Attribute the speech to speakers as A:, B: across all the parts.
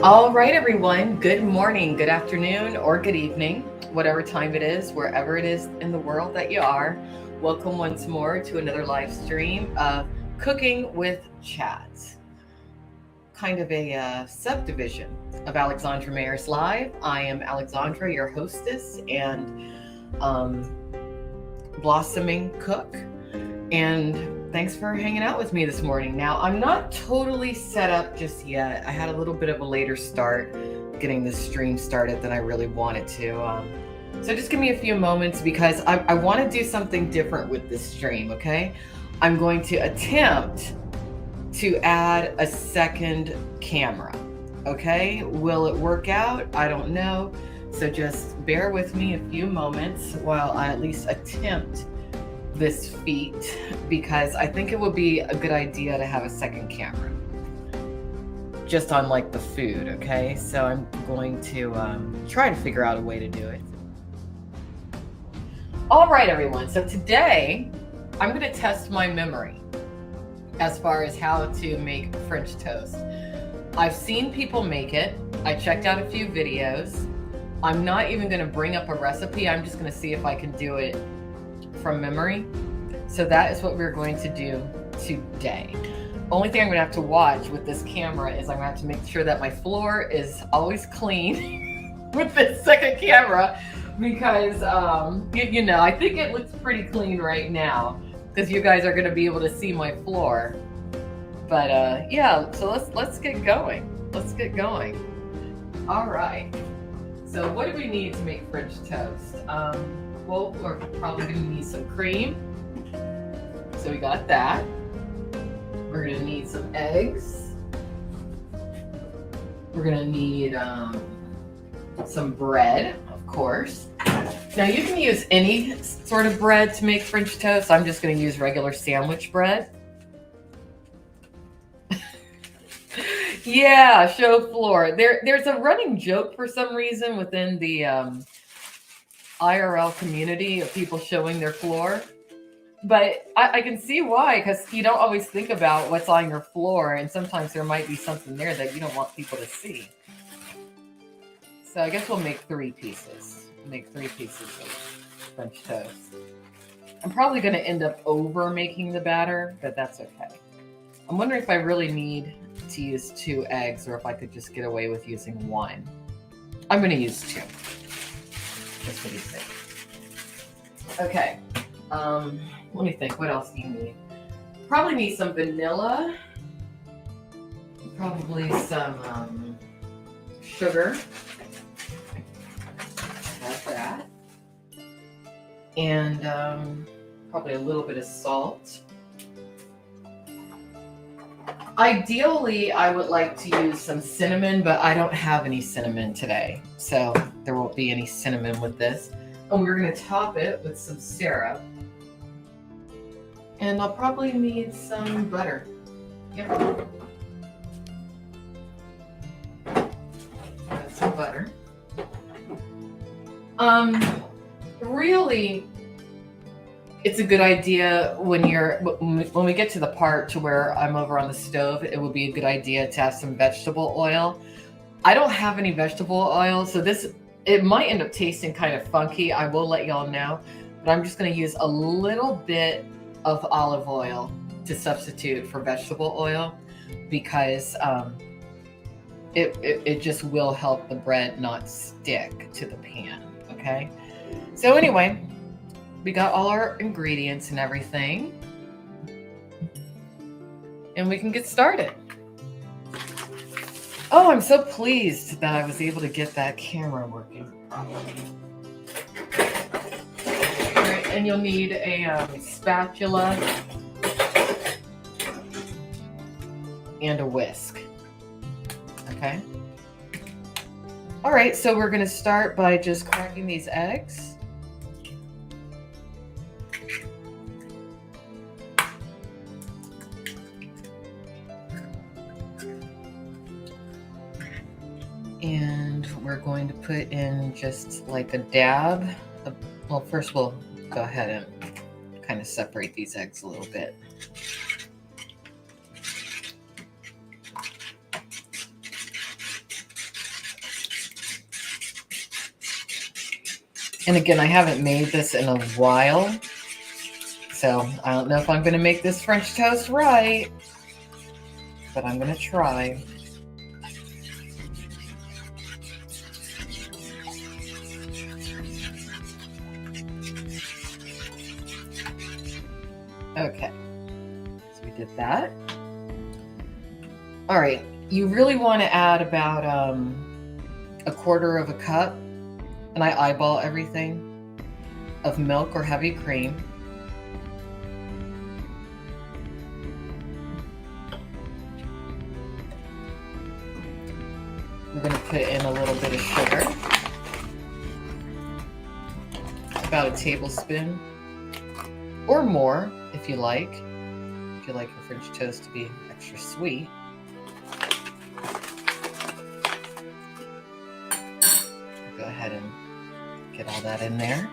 A: All right, everyone. Good morning, good afternoon, or good evening, whatever time it is, wherever it is in the world that you are. Welcome once more to another live stream of Cooking with Chats, kind of a subdivision of Alexandra Mayer's Live. I am Alexandra, your hostess and um, blossoming cook. And thanks for hanging out with me this morning. Now, I'm not totally set up just yet. I had a little bit of a later start getting this stream started than I really wanted to. So just give me a few moments because I want to do something different with this stream, okay? I'm going to attempt to add a second camera, okay? Will it work out? I don't know. So just bear with me a few moments while I at least attempt this feat, because I think it would be a good idea to have a second camera just on like the food. Okay, so I'm going to try to figure out a way to do it. All right, everyone, so today I'm going to test my memory as far as how to make French toast. I've seen people make it. I checked out a few videos. I'm not even going to bring up a recipe. I'm just going to see if I can do it from memory. So that is what we're going to do today. Only thing I'm going to have to watch with this camera is I'm going to have to make sure that my floor is always clean with this second camera, because I think it looks pretty clean right now because you guys are going to be able to see my floor. But yeah, so let's get going. Let's get going. All right. So what do we need to make French toast? Well, we're probably going to need some cream. So we got that. We're going to need some eggs. We're going to need some bread, of course. Now you can use any sort of bread to make French toast. I'm just going to use regular sandwich bread. Yeah, show floor. There's a running joke for some reason within the IRL community of people showing their floor, but I can see why, because you don't always think about what's on your floor, and sometimes there might be something there that you don't want people to see. So I guess we'll make 3 pieces. Make 3 pieces of French toast. I'm probably going to end up over making the batter, but that's okay. I'm wondering if I really need to use 2 eggs or if I could just get away with using 1. I'm going to use 2. Just to be safe. Okay. Let me think. What else do you need? Probably need some vanilla. Probably some sugar. Have that. And probably a little bit of salt. Ideally, I would like to use some cinnamon, but I don't have any cinnamon today, so there won't be any cinnamon with this. And we're going to top it with some syrup. And I'll probably need some butter. Yep. Got some butter. Really, it's a good idea when we get to the part to where I'm over on the stove, it would be a good idea to have some vegetable oil. I don't have any vegetable oil, so it might end up tasting kind of funky. I will let y'all know, but I'm just going to use a little bit of olive oil to substitute for vegetable oil, because it just will help the bread not stick to the pan. Okay, so anyway, we got all our ingredients and everything, and we can get started. Oh, I'm so pleased that I was able to get that camera working properly. All right, and you'll need a spatula and a whisk. Okay. All right, so we're going to start by just cracking these eggs. And we're going to put in just like a dab. Well, first we'll go ahead and kind of separate these eggs a little bit. And again, I haven't made this in a while, so I don't know if I'm going to make this French toast right, but I'm going to try. Okay, so we did that. All right, you really want to add about a quarter of a cup, and I eyeball everything, of milk or heavy cream. We're going to put in a little bit of sugar, about a tablespoon, or more if you like your French toast to be extra sweet. Go ahead and get all that in there.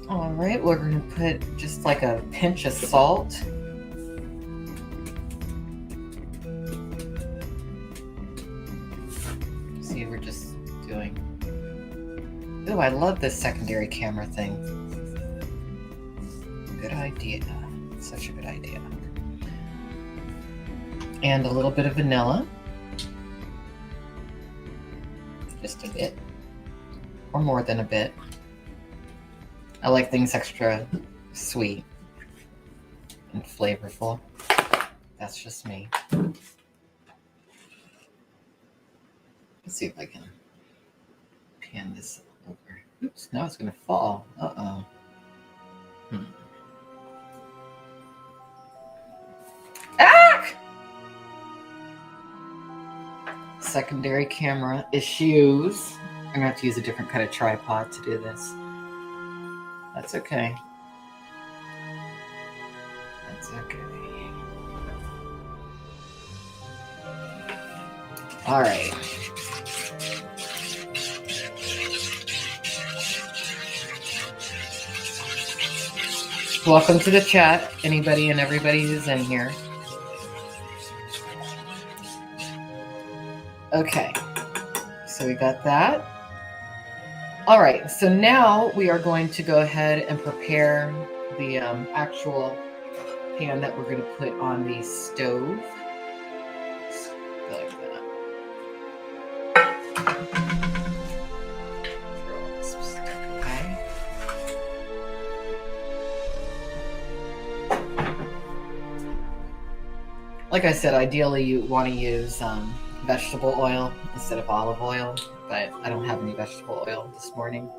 A: All right, we're going to put just like a pinch of salt. See, we're just doing. Oh, I love this secondary camera thing. Good idea. Such a good idea. And a little bit of vanilla. Just a bit. Or more than a bit. I like things extra sweet and flavorful. That's just me. Let's see if I can pan this over. Oops, now it's going to fall. Uh-oh. Ah! Secondary camera issues. I'm going to have to use a different kind of tripod to do this. That's okay. That's okay. All right. Welcome to the chat, anybody and everybody who's in here. Okay, so we got that. All right, so now we are going to go ahead and prepare the actual pan that we're going to put on the stove. Just go like that. Throw all this stuff away. Like I said, ideally you want to use vegetable oil instead of olive oil, but I don't have any vegetable oil this morning.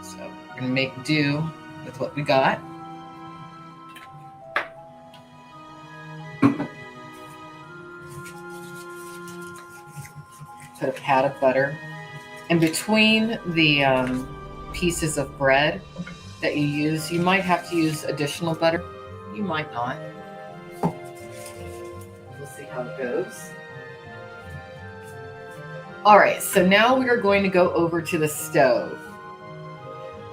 A: So we're going to make do with what we got. Put a pat of butter. In between the pieces of bread that you use, you might have to use additional butter. You might not. We'll see how it goes. All right, so now we are going to go over to the stove.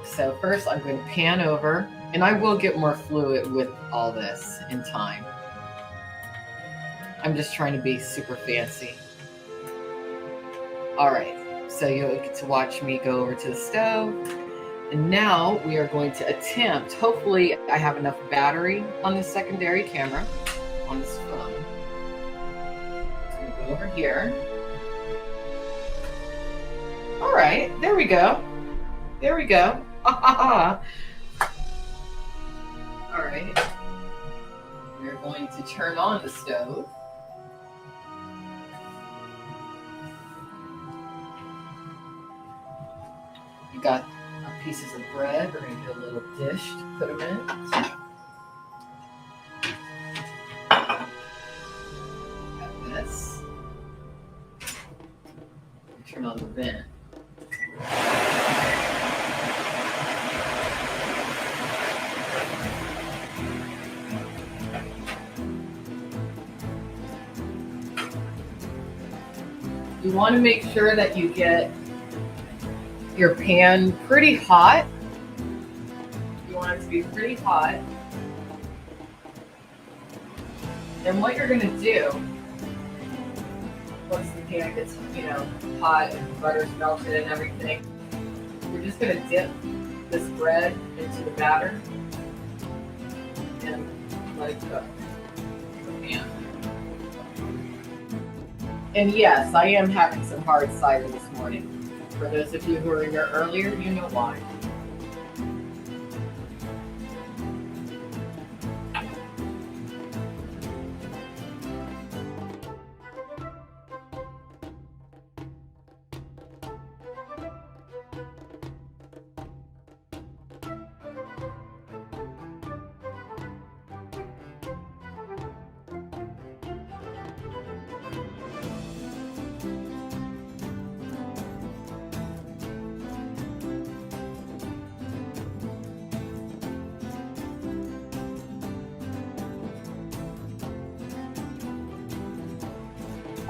A: So first I'm going to pan over, and I will get more fluid with all this in time. I'm just trying to be super fancy. All right, so you'll get to watch me go over to the stove. And now we are going to attempt, hopefully I have enough battery on the secondary camera, on this phone. I'm going to go over here. All right, there we go. There we go. All right. We're going to turn on the stove. You got our pieces of bread. We're going to get a little dish to put them in. Got this. Turn on the vent. You want to make sure that you get your pan pretty hot. You want it to be pretty hot. And what you're going to do, once the pan gets, hot and butter's melted and everything, you're just going to dip this bread into the batter and let it cook in the pan. And yes, I am having some hard cider this morning. For those of you who were in there earlier, you know why.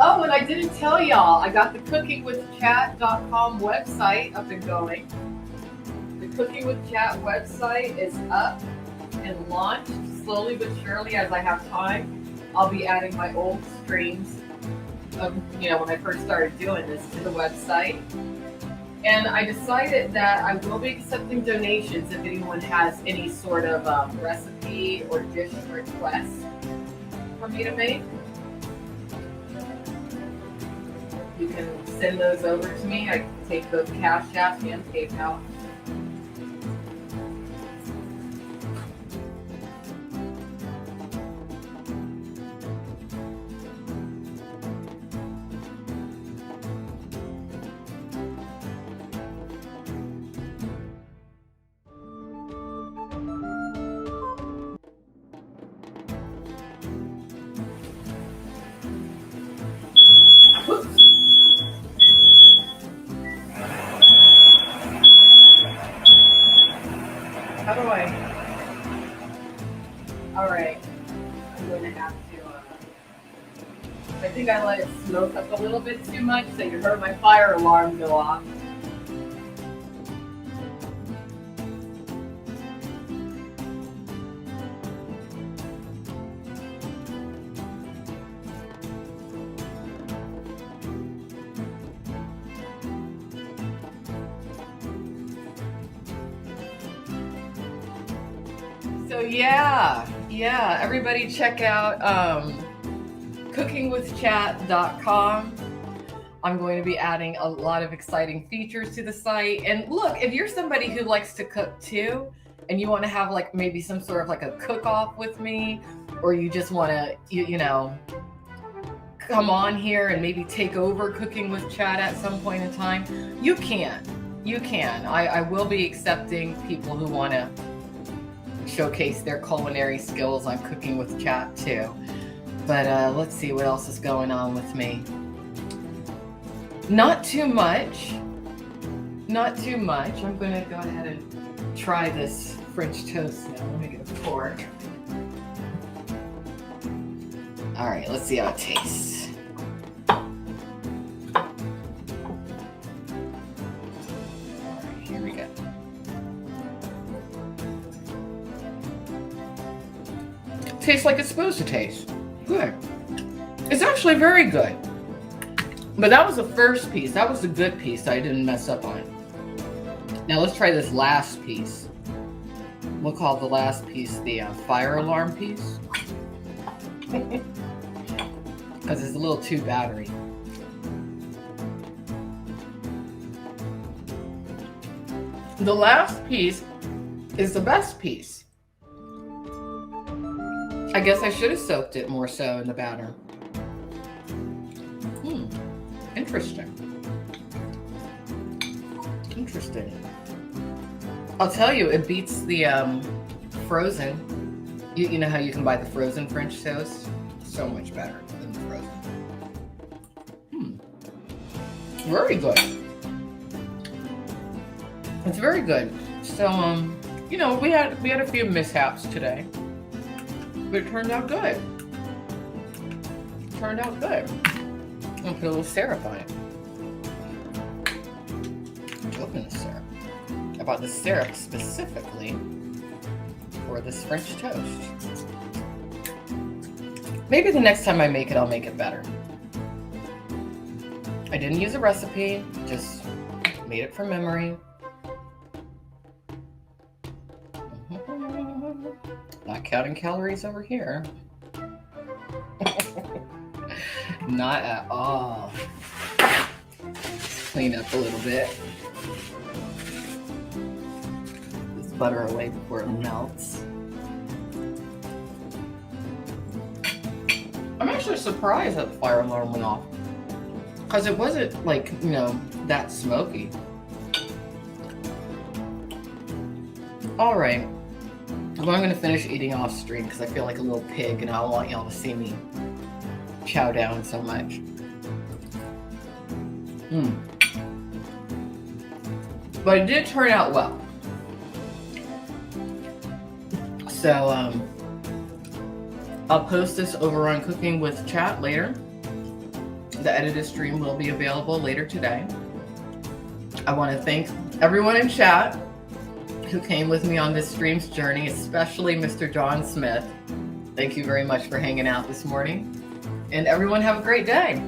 A: Oh, and I didn't tell y'all, I got the cookingwithchat.com website up and going. The Cooking with Chat website is up and launched slowly but surely as I have time. I'll be adding my old streams of, when I first started doing this to the website. And I decided that I will be accepting donations if anyone has any sort of recipe or dish requests for me to make. You can send those over to me. I can take both Cash App and PayPal. How do I? All right, I'm going to have to, I think I let it smoke up a little bit too much, so you heard my fire alarm go off. So yeah, everybody check out cookingwithchat.com. I'm going to be adding a lot of exciting features to the site. And look, if you're somebody who likes to cook too, and you want to have like maybe some sort of like a cook-off with me, or you just want to, come on here and maybe take over Cooking with Chat at some point in time, you can. I will be accepting people who want to showcase their culinary skills on Cooking with Chat too. But let's see what else is going on with me. Not too much. I'm going to go ahead and try this French toast now. Let me get a fork. All right, let's see how it tastes. All right, here we go. Tastes like it's supposed to taste. Good. It's actually very good. But that was the first piece. That was the good piece I didn't mess up on. Now let's try this last piece. We'll call the last piece the fire alarm piece. Because it's a little too battery. The last piece is the best piece. I guess I should have soaked it more so in the batter. Interesting. I'll tell you, it beats the frozen. You know how you can buy the frozen French toast? So much better than the frozen. Very good. It's very good. So, we had a few mishaps today. But it turned out good. I'm gonna put a little syrup on it. coconut syrup. I bought the syrup specifically for this French toast. Maybe the next time I make it, I'll make it better. I didn't use a recipe, just made it from memory. Not counting calories over here. Not at all. Let's clean up a little bit. This butter away before it melts. I'm actually surprised that the fire alarm went off, because it wasn't like, you know, that smoky. All right. Well, I'm going to finish eating off stream because I feel like a little pig and I don't want y'all to see me chow down so much. But it did turn out well. So I'll post this over on Cooking with Chat later. The edited stream will be available later today. I want to thank everyone in chat who came with me on this stream's journey, especially Mr. John Smith. Thank you very much for hanging out this morning. And everyone have a great day.